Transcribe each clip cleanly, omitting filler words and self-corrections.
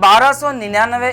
1299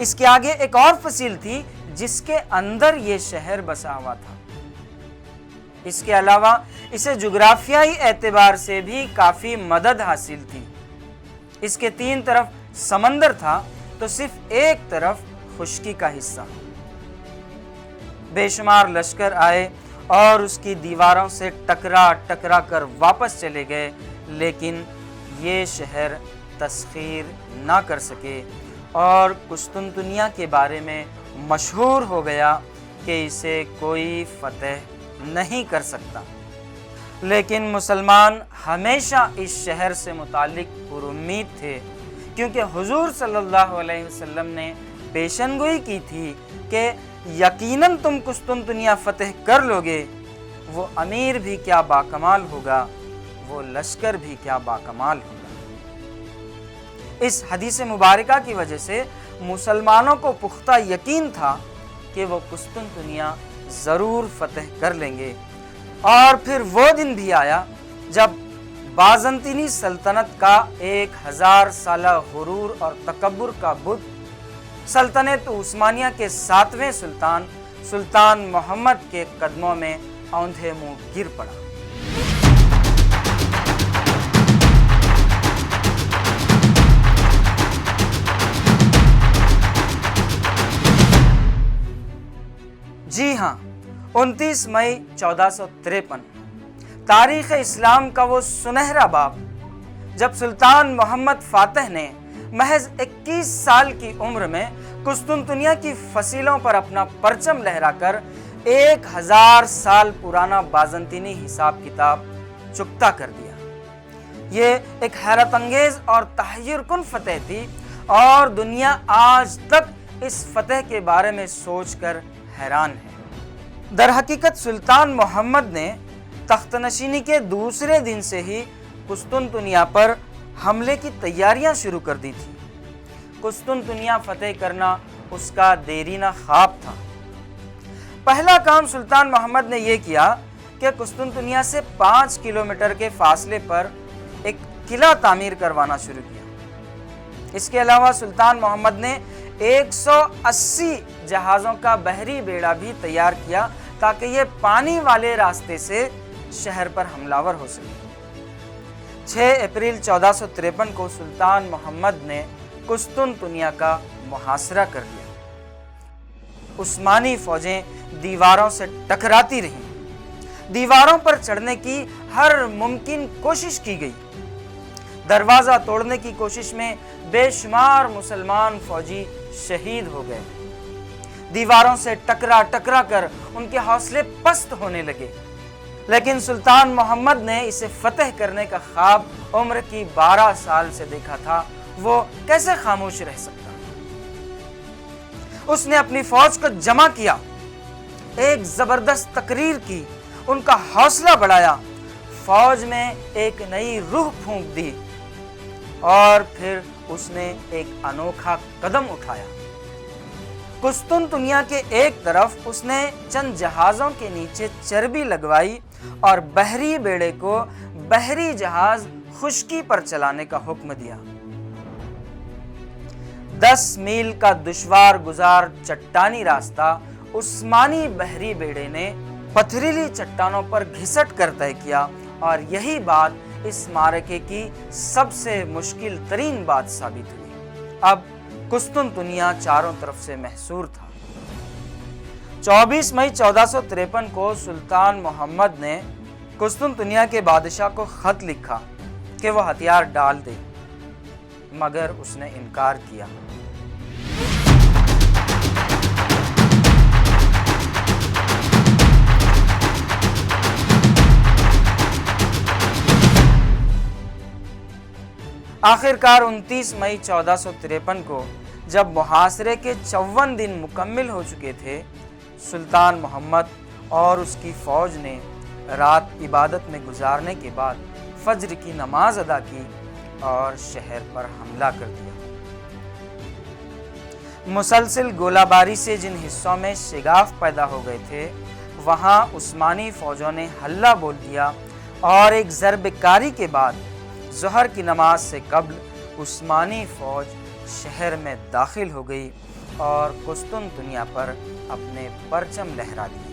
اس کے آگے ایک اور فصیل تھی جس کے اندر یہ شہر بسا ہوا تھا۔ اس کے علاوہ اسے جغرافیائی اعتبار سے بھی کافی مدد حاصل تھی۔ اس کے 3 طرف سمندر تھا تو صرف ایک طرف خشکی کا حصہ۔ بے شمار لشکر آئے اور اس کی دیواروں سے ٹکرا کر واپس چلے گئے، لیکن یہ شہر تسخیر نہ کر سکے اور قسطنطنیہ کے بارے میں مشہور ہو گیا کہ اسے کوئی فتح نہیں کر سکتا۔ لیکن مسلمان ہمیشہ اس شہر سے متعلق پر امید تھے، کیونکہ حضور صلی اللہ علیہ وسلم نے پیشن گوئی کی تھی کہ یقیناً تم قسطنطنیہ فتح کر لوگے۔ وہ امیر بھی کیا باکمال ہوگا، وہ لشکر بھی کیا باکمال ہوگا۔ اس حدیث مبارکہ کی وجہ سے مسلمانوں کو پختہ یقین تھا کہ وہ قسطنطنیہ ضرور فتح کر لیں گے۔ اور پھر وہ دن بھی آیا جب بازنطینی سلطنت کا 1000 سالہ غرور اور تکبر کا بت سلطنت عثمانیہ کے 7ویں سلطان محمد کے قدموں میں اوندھے منہ گر پڑا۔ جی ہاں، 29 مئی 1453 تاریخ اسلام کا وہ سنہرا باب جب سلطان محمد فاتح نے محض 21 سال کی عمر میں قسطنطنیہ کی فصیلوں پر اپنا پرچم لہرا کر 1000 سال پرانا بازنطینی حساب کتاب چکتا کر دیا۔ یہ ایک حیرت انگیز اور تحیر کن فتح تھی، اور دنیا آج تک اس فتح کے بارے میں سوچ کر حیران ہے۔ در حقیقت سلطان محمد نے تخت نشینی کے دوسرے دن سے ہی قسطنطنیہ پر حملے کی تیاریاں شروع کر دی تھی۔ قسطنطنیہ فتح کرنا اس کا دیرینہ خواب تھا۔ پہلا کام سلطان محمد نے یہ کیا کہ قسطنطنیہ سے 5 کلومیٹر کے فاصلے پر ایک قلعہ تعمیر کروانا شروع کیا۔ اس کے علاوہ سلطان محمد نے 180 جہازوں کا بحری بیڑا بھی تیار کیا تاکہ یہ پانی والے راستے سے شہر پر حملہ آور ہو سکے۔ 6 اپریل 1453 کو سلطان محمد نے قسطنطنیہ کا محاصرہ کر لیا۔ عثمانی فوجیں دیواروں سے ٹکراتی رہیں، دیواروں پر چڑھنے کی ہر ممکن کوشش کی گئی۔ دروازہ توڑنے کی کوشش میں بے شمار مسلمان فوجی شہید ہو گئے۔ دیواروں سے ٹکرا کر ان کے حوصلے پست ہونے لگے، لیکن سلطان محمد نے اسے فتح کرنے کا خواب عمر کی 12 سال سے دیکھا تھا، وہ کیسے خاموش رہ سکتا؟ اس نے اپنی فوج کو جمع کیا، ایک زبردست تقریر کی، ان کا حوصلہ بڑھایا، فوج میں ایک نئی روح پھونک دی، اور پھر اس نے ایک انوکھا قدم اٹھایا۔ قسطنطنیہ کے ایک طرف اس نے چند جہازوں کے نیچے چربی لگوائی اور بحری بیڑے کو بحری جہاز خشکی پر چلانے کا حکم دیا۔ 10 میل کا دشوار گزار چٹانی راستہ عثمانی بحری بیڑے نے پتھریلی چٹانوں پر گھسٹ کر طے کیا، اور یہی بات اس معرکے کی سب سے مشکل ترین بات ثابت ہوئی۔ اب قسطنطنیہ چاروں طرف سے محصور تھا۔ 24 مئی 1453 کو سلطان محمد نے قسطنطنیہ کے بادشاہ کو خط لکھا کہ وہ ہتھیار ڈال دے، مگر اس نے انکار کیا۔ آخرکار 29 مئی 1453 کو جب محاصرے کے 54 دن مکمل ہو چکے تھے، سلطان محمد اور اس کی فوج نے رات عبادت میں گزارنے کے بعد فجر کی نماز ادا کی اور شہر پر حملہ کر دیا۔ مسلسل گولہ باری سے جن حصوں میں شگاف پیدا ہو گئے تھے، وہاں عثمانی فوجوں نے حلہ بول دیا، اور ایک ضرب کاری کے بعد ظہر کی نماز سے قبل عثمانی فوج شہر میں داخل ہو گئی اور قسطنطنیہ پر اپنے پرچم لہرا دیے۔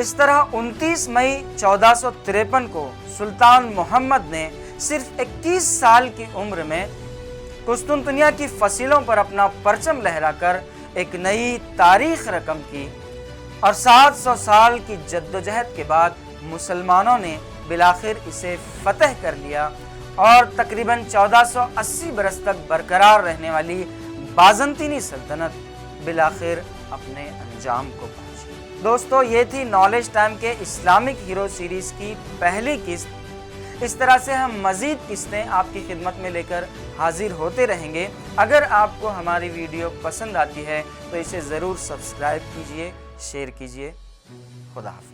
اس طرح 29 مئی 1453 کو سلطان محمد نے صرف 21 سال کی عمر میں قسطنطنیہ کی فصیلوں پر اپنا پرچم لہرا کر ایک نئی تاریخ رقم کی، اور 700 سال کی جدوجہد کے بعد مسلمانوں نے بالآخر اسے فتح کر لیا اور تقریباً 1480 برس تک برقرار رہنے والی بازنطینی سلطنت بالآخر اپنے انجام کو پہنچی۔ دوستو، یہ تھی نالج ٹائم کے اسلامک ہیرو سیریز کی پہلی قسط۔ اس طرح سے ہم مزید قسطیں آپ کی خدمت میں لے کر حاضر ہوتے رہیں گے۔ اگر آپ کو ہماری ویڈیو پسند آتی ہے تو اسے ضرور سبسکرائب کیجئے، شیئر کیجئے۔ خدا حافظ۔